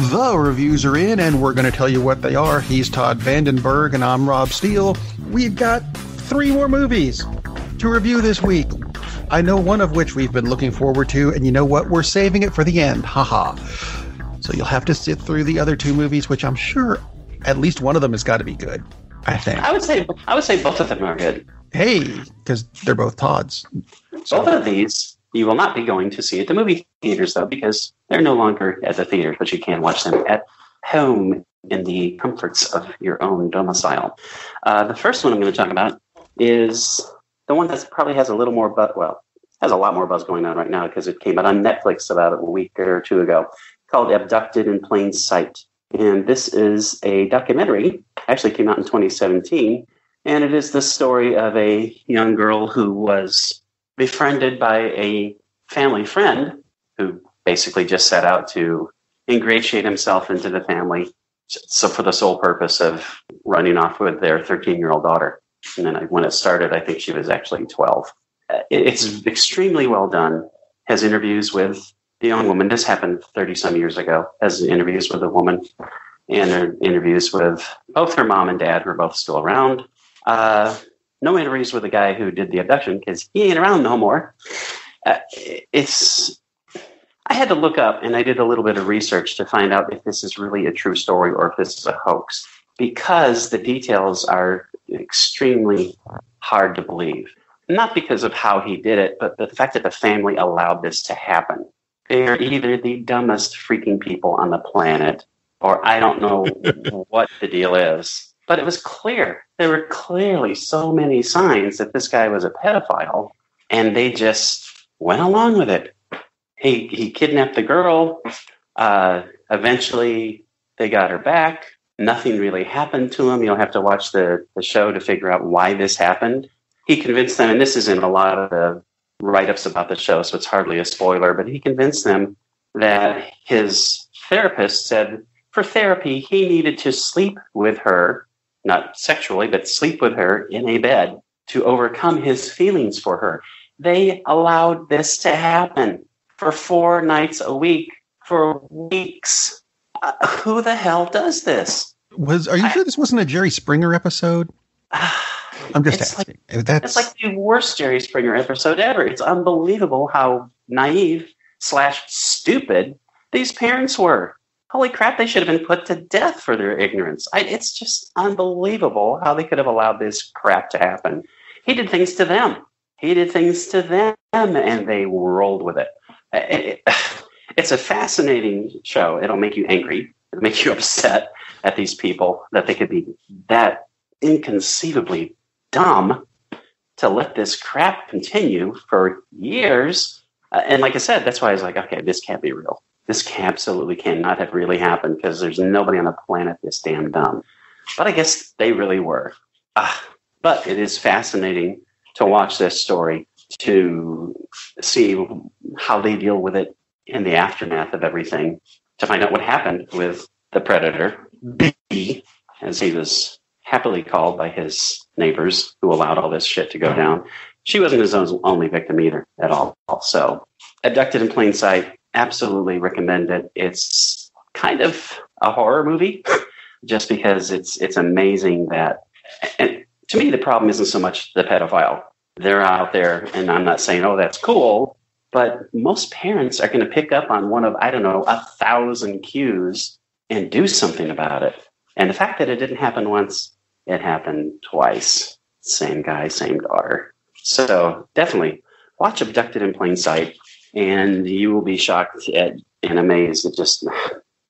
The reviews are in, and we're going to tell you what they are. He's Todd Vandenberg, and I'm Rob Steele. We've got 3 more movies to review this week. I know one of which we've been looking forward to, and you know what? We're saving it for the end. Haha. So you'll have to sit through the other 2 movies, which I'm sure at least one of them has got to be good, I think. I would say both of them are good. Hey, because they're both Todd's. So. Both of these you will not be going to see at the movie theaters, though, because they're no longer at the theaters, but you can watch them at home in the comforts of your own domicile. The first one I'm going to talk about is the one that probably has a little more buzz. Well, has a lot more buzz going on right now because it came out on Netflix about a week or 2 ago, called Abducted in Plain Sight. And this is a documentary, actually came out in 2017, and it is the story of a young girl who was befriended by a family friend who basically just set out to ingratiate himself into the family, so for the sole purpose of running off with their 13-year-old daughter. And then when it started, I think she was actually 12. It's extremely well done. Has interviews with the young woman. This happened 30-some years ago. Has interviews with the woman, and interviews with both her mom and dad, who are both still around. No interviews with the guy who did the abduction because he ain't around no more. I had to look up, and I did a little bit of research to find out if this is really a true story or if this is a hoax, because the details are extremely hard to believe. Not because of how he did it, but the fact that the family allowed this to happen. They are either the dumbest freaking people on the planet, or I don't know what the deal is. But it was clear. There were clearly so many signs that this guy was a pedophile, and they just went along with it. He kidnapped the girl. Eventually, they got her back. Nothing really happened to him. You'll have to watch the show to figure out why this happened. He convinced them, and this is in a lot of the write-ups about the show, so it's hardly a spoiler, but he convinced them that his therapist said for therapy, he needed to sleep with her, not sexually, but sleep with her in a bed to overcome his feelings for her. They allowed this to happen for 4 nights a week for weeks. Who the hell does this? Are you sure this wasn't a Jerry Springer episode? I'm just asking. It's like the worst Jerry Springer episode ever. It's unbelievable how naive/stupid these parents were. Holy crap, they should have been put to death for their ignorance. It's just unbelievable how they could have allowed this crap to happen. He did things to them. And they rolled with it. It's a fascinating show. It'll make you angry. It'll make you upset at these people that they could be that inconceivably dumb to let this crap continue for years. And like I said, that's why I was like, okay, this can't be real. This absolutely cannot have really happened because there's nobody on the planet this damn dumb. But I guess they really were. But it is fascinating to watch this story, to see how they deal with it in the aftermath of everything, to find out what happened with the predator, B, as he was happily called by his neighbors who allowed all this shit to go down. She wasn't his only victim either at all. So, Abducted in Plain Sight, absolutely recommend it. It's kind of a horror movie just because it's amazing that, and to me, the problem isn't so much the pedophile. They're out there, and I'm not saying, oh, that's cool, but most parents are going to pick up on one of, 1,000 cues and do something about it. And the fact that it didn't happen once, it happened twice. Same guy, same daughter. So definitely watch Abducted in Plain Sight, and you will be shocked and amazed at just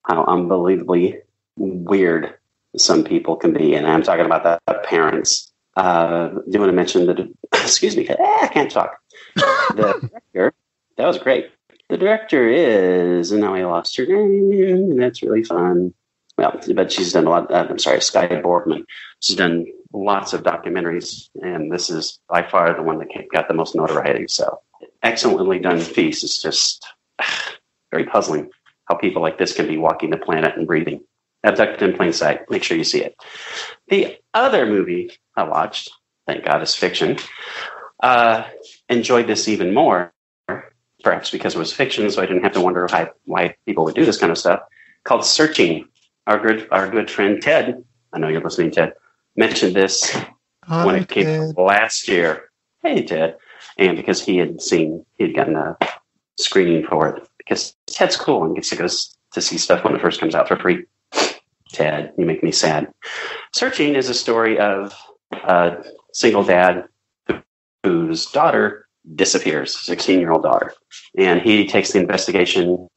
how unbelievably weird some people can be. And I'm talking about the parents. Do you want to mention that? Excuse me. I can't talk. The director, that was great. The director is, and now I lost her name, and that's really fun. Well, but she's done a lot. Sky Boardman. She's done lots of documentaries, and this is by far the one that got the most notoriety. So, excellently done piece. It's just very puzzling how people like this can be walking the planet and breathing. Abducted in Plain Sight. Make sure you see it. The other movie I watched, thank God it's fiction, enjoyed this even more, perhaps because it was fiction, so I didn't have to wonder why people would do this kind of stuff. called Searching. Our good friend Ted, I know you're listening, Ted, mentioned this when it came out last year. Hey, Ted. And because he had gotten a screening for it. Because Ted's cool and gets to go to see stuff when it first comes out for free. Ted, you make me sad. Searching is a story of a single dad whose daughter disappears, 16-year-old daughter. And he takes the investigation,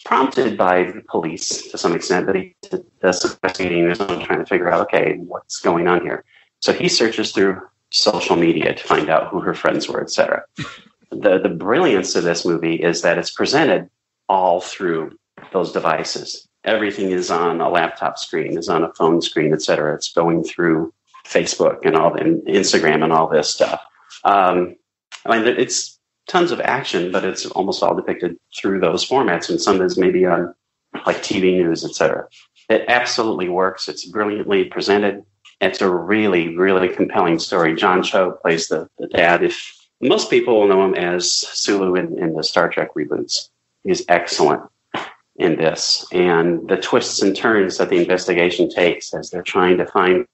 prompted by the police to some extent, but he does investigating his own, trying to figure out, okay, what's going on here? So he searches through social media to find out who her friends were, etc. The brilliance of this movie is that it's presented all through those devices. Everything is on a laptop screen, is on a phone screen, etc. It's going through Facebook and Instagram and all this stuff. It's tons of action, but it's almost all depicted through those formats, and some is maybe on like TV news, etc. It absolutely works. It's brilliantly presented. It's a really, really compelling story. John Cho plays the dad. If most people will know him as Sulu in the Star Trek reboots. He's excellent in this. And the twists and turns that the investigation takes as they're trying to find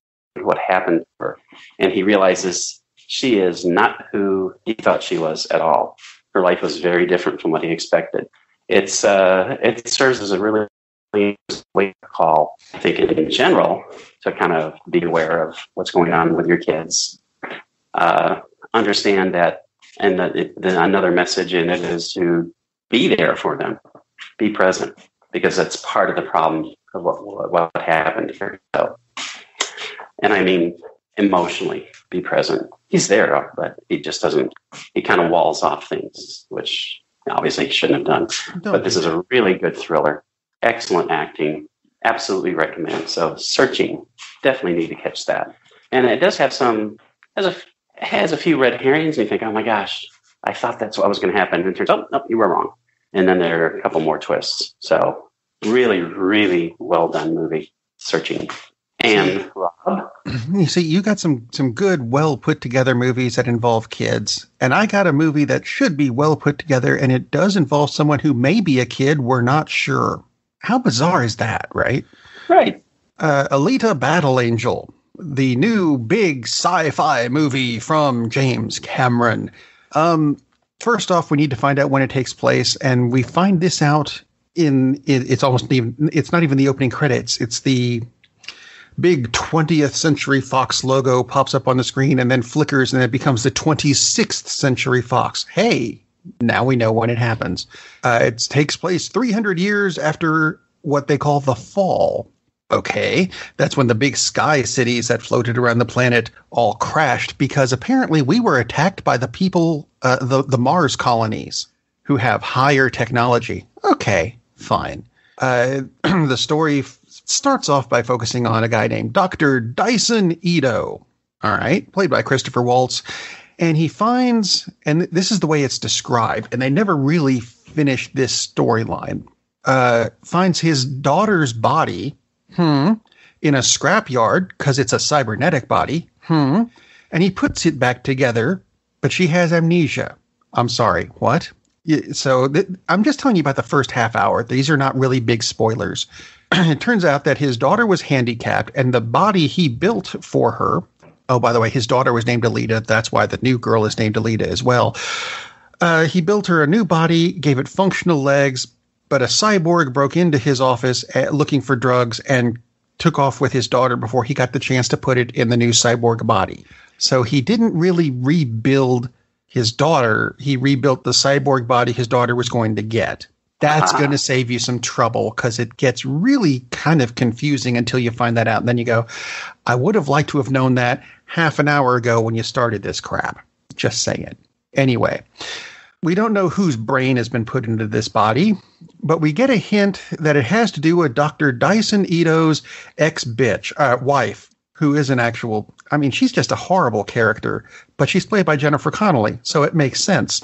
what happened to her. And he realizes she is not who he thought she was at all. Her life was very different from what he expected. It serves as a really wake call, I think, in general, to kind of be aware of what's going on with your kids. Understand that, and another message in it is to be there for them, be present, because that's part of the problem of what happened here. So, and I mean emotionally, be present. He's there, but he just doesn't. He kind of walls off things, which obviously he shouldn't have done. But this is a really good thriller. Excellent acting. Absolutely recommend. So Searching, definitely need to catch that. And it does have has a few red herrings, and you think, oh my gosh, I thought that's what was going to happen. And it turns out, nope, you were wrong. And then there are a couple more twists. So really, really well done movie, Searching. And Rob? You see, you got some good, well put together movies that involve kids. And I got a movie that should be well put together, and it does involve someone who may be a kid. We're not sure. How bizarre is that, right? Right. Alita Battle Angel, the new big sci-fi movie from James Cameron. First off, we need to find out when it takes place, and we find this out it's not even the opening credits. It's the big 20th Century Fox logo pops up on the screen and then flickers, and it becomes the 26th Century Fox. Hey, now we know when it happens. It takes place 300 years after what they call the Fall. Okay, that's when the big sky cities that floated around the planet all crashed because apparently we were attacked by the people, the Mars colonies, who have higher technology. Okay, fine. The story starts off by focusing on a guy named Dr. Dyson Ito, all right, played by Christopher Waltz. And he finds, and this is the way it's described, and they never really finished this storyline, finds his daughter's body in a scrapyard because it's a cybernetic body, and he puts it back together, but she has amnesia. I'm sorry, what? So I'm just telling you about the first half hour. These are not really big spoilers. It turns out that his daughter was handicapped, and the body he built for her, oh, by the way, his daughter was named Alita. That's why the new girl is named Alita as well. He built her a new body, gave it functional legs, but a cyborg broke into his office looking for drugs and took off with his daughter before he got the chance to put it in the new cyborg body. So he didn't really rebuild his daughter. He rebuilt the cyborg body his daughter was going to get. That's going to save you some trouble because it gets really kind of confusing until you find that out. And then you go, I would have liked to have known that half an hour ago when you started this crap. Just saying. Anyway, we don't know whose brain has been put into this body, but we get a hint that it has to do with Dr. Dyson Ito's wife, who is an actual, I mean, she's just a horrible character, but she's played by Jennifer Connelly, so it makes sense.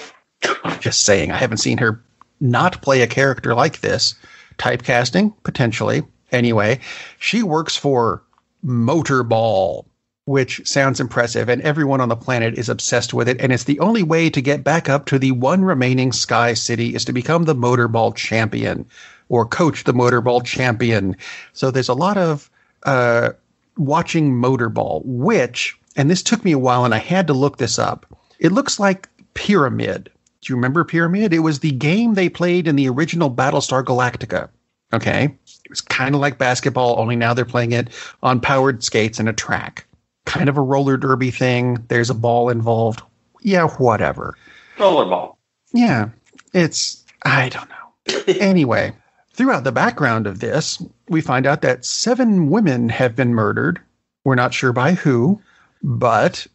Just saying, I haven't seen her not play a character like this. Typecasting, potentially. Anyway, she works for Motorball, which sounds impressive, and everyone on the planet is obsessed with it, and it's the only way to get back up to the one remaining sky city is to become the Motorball champion. or Coach the Motorball Champion. So there's a lot of watching Motorball, which, and this took me a while and I had to look this up. It looks like Pyramid. Do you remember Pyramid? It was the game they played in the original Battlestar Galactica. Okay. It was kind of like basketball, only now they're playing it on powered skates and a track. Kind of a roller derby thing. There's a ball involved. Yeah, whatever. Rollerball. Yeah. I don't know. Anyway, throughout the background of this, we find out that 7 women have been murdered. We're not sure by who, but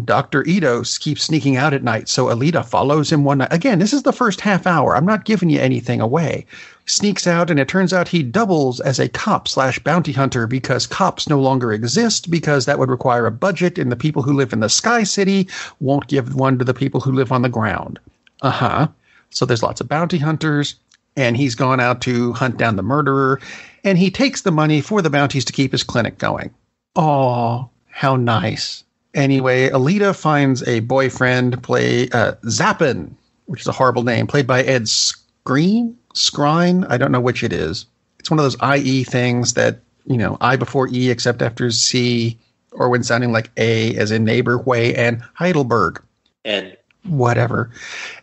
Dr. Ito keeps sneaking out at night, so Alita follows him one night. Again, this is the first half hour. I'm not giving you anything away. Sneaks out, and it turns out he doubles as a cop/bounty hunter because cops no longer exist, because that would require a budget, and the people who live in the Sky City won't give one to the people who live on the ground. So there's lots of bounty hunters, and he's gone out to hunt down the murderer, and he takes the money for the bounties to keep his clinic going. Aw, how nice. Anyway, Alita finds a boyfriend, Zappin, which is a horrible name, played by Ed Skrine. I don't know which it is. It's one of those IE things that, I before E except after C, or when sounding like A as in neighbor, way, and Heidelberg. Ed. Whatever.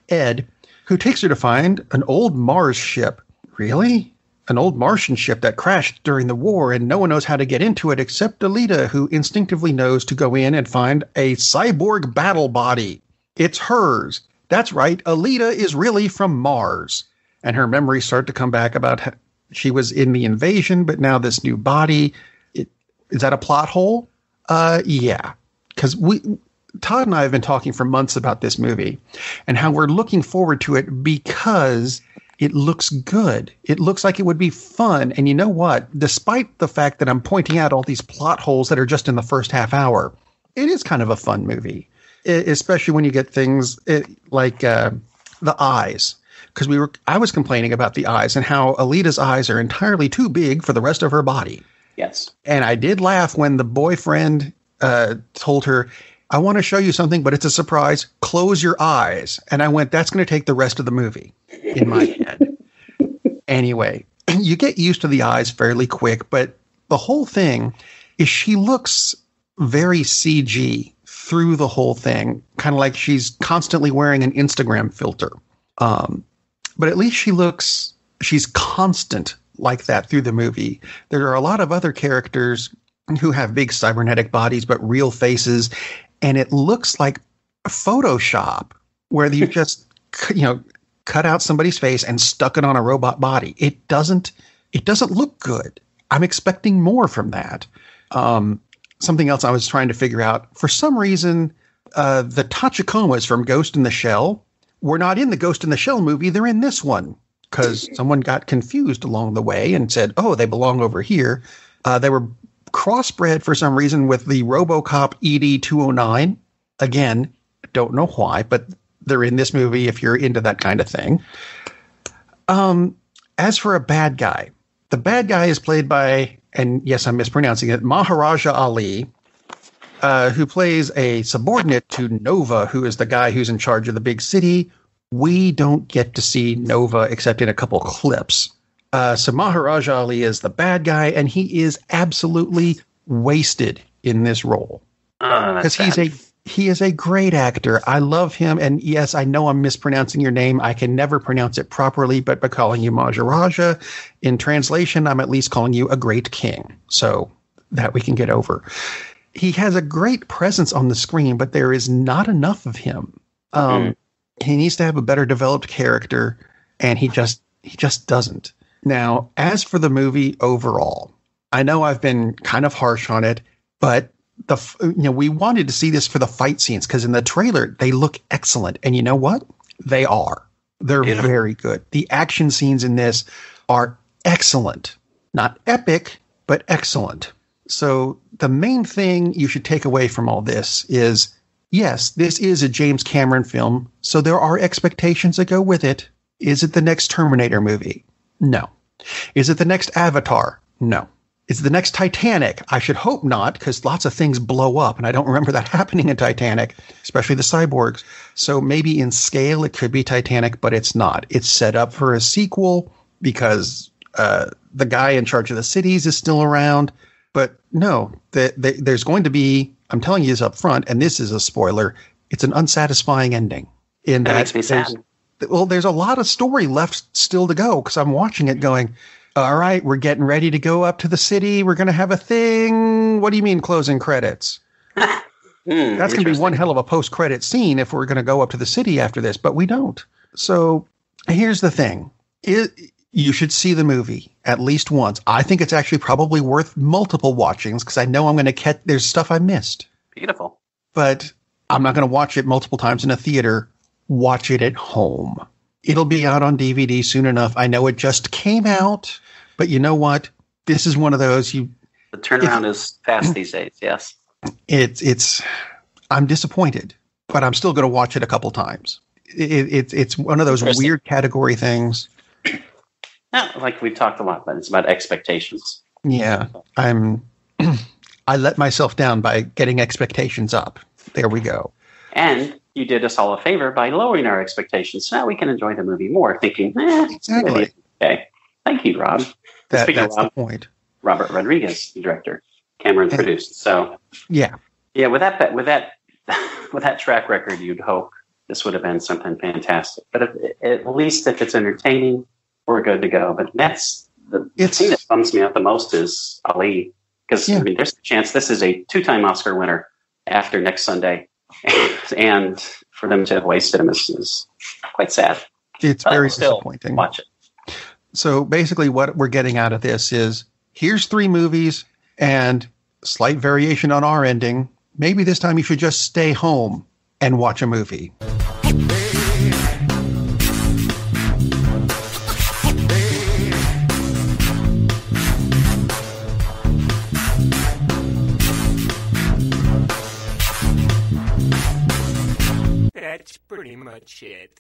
Ed, who takes her to find an old Mars ship. Really? An old Martian ship that crashed during the war, and no one knows how to get into it except Alita, who instinctively knows to go in and find a cyborg battle body. It's hers. That's right. Alita is really from Mars. And her memories start to come back about how she was in the invasion, but now this new body. Is that a plot hole? Yeah. Because Todd and I have been talking for months about this movie and how we're looking forward to it because it looks good. It looks like it would be fun. And you know what? Despite the fact that I'm pointing out all these plot holes that are just in the first half hour, it is kind of a fun movie, especially when you get things like the eyes. Because I was complaining about the eyes and how Alita's eyes are entirely too big for the rest of her body. Yes. And I did laugh when the boyfriend told her, I want to show you something, but it's a surprise. Close your eyes. And I went, that's going to take the rest of the movie in my head. Anyway, you get used to the eyes fairly quick, but the whole thing is she looks very CG through the whole thing, kind of like she's constantly wearing an Instagram filter. But at least she's constant like that through the movie. There are a lot of other characters who have big cybernetic bodies, but real faces. And it looks like Photoshop, where you just, cut out somebody's face and stuck it on a robot body. It doesn't look good. I'm expecting more from that. Something else I was trying to figure out. For some reason, the Tachikomas from Ghost in the Shell were not in the Ghost in the Shell movie. They're in this one because someone got confused along the way and said, oh, they belong over here. They were crossbred for some reason with the RoboCop ED-209. Again, don't know why, but they're in this movie if you're into that kind of thing. As for a bad guy, the bad guy is played by, and yes, I'm mispronouncing it, Maharaja Ali, who plays a subordinate to Nova, who is the guy who's in charge of the big city. We don't get to see Nova except in a couple clips. So Maharaja Ali is the bad guy, and he is absolutely wasted in this role. Because he is a great actor. I love him, and yes, I know I'm mispronouncing your name. I can never pronounce it properly, but by calling you Maharaja, in translation, I'm at least calling you a great king. So that we can get over. He has a great presence on the screen, but there is not enough of him. He needs to have a better developed character, and he just doesn't. Now, as for the movie overall, I know I've been kind of harsh on it, but we wanted to see this for the fight scenes because in the trailer they look excellent, and you know what? They are. They're very good. The action scenes in this are excellent, not epic, but excellent. So the main thing you should take away from all this is, yes, this is a James Cameron film, so there are expectations that go with it. Is it the next Terminator movie? No. Is it the next Avatar? No. Is it the next Titanic? I should hope not, because lots of things blow up, and I don't remember that happening in Titanic, especially the cyborgs. So maybe in scale it could be Titanic, but it's not. It's set up for a sequel, because the guy in charge of the cities is still around. But no, there's going to be, I'm telling you this up front, and this is a spoiler, it's an unsatisfying ending. In That that makes me sad. well, there's a lot of story left still to go because I'm watching it going, all right, we're getting ready to go up to the city. We're going to have a thing. What do you mean closing credits? That's going to be one hell of a post-credit scene if we're going to go up to the city after this, but we don't. So here's the thing. You should see the movie at least once. I think it's actually probably worth multiple watchings because I know I'm going to catch, there's stuff I missed. Beautiful. But I'm not going to watch it multiple times in a theater. Watch it at home. It'll be out on DVD soon enough. I know it just came out, but you know what? This is one of those The turnaround is fast these days. Yes. I'm disappointed, but I'm still going to watch it a couple times. It's one of those weird category things. Yeah, like we've talked a lot about. It's about expectations. Yeah, I let myself down by getting expectations up. There we go. And you did us all a favor by lowering our expectations. So now we can enjoy the movie more, thinking, exactly. Maybe it's okay. Thank you, Rob. That's Rob, the point. Robert Rodriguez, the director. Cameron produced. So yeah. With that track record, you'd hope this would have been something fantastic. But at least if it's entertaining, we're good to go. But that's the thing that bums me out the most is Ali. Because, there's a chance this is a 2-time Oscar winner after next Sunday. And for them to have wasted him is quite sad. It's very disappointing. Watch it. So basically what we're getting out of this is here's 3 movies and slight variation on our ending. Maybe this time you should just stay home and watch a movie. That's pretty much it.